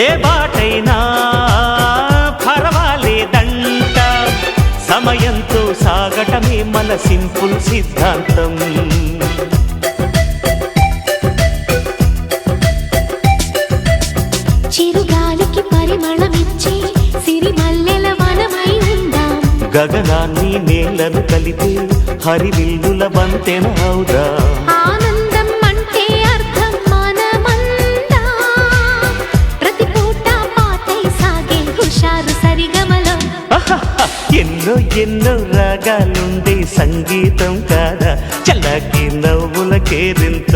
ఏ బాటైనా పర్వాలేదంట, సమయంతో సాగటమే మన సింపుల్ సిద్ధాంతం. చిరుగాలికి పరిమళమిచ్చే సిరిమల్లెల వనమై ఉందాం, గగనాన్ని నేలను కలిపే హరివిల్లుల వంతెన అవుదాం. ఆనందం అంటే అర్థం మనమందా, ప్రతి పూట పాటై సాగే హుషారు సరిగమలో. ఎన్నో ఎన్నో రాగాలుండే సంగీతం కాదా, చల్లకి నవ్వుల కేరింత.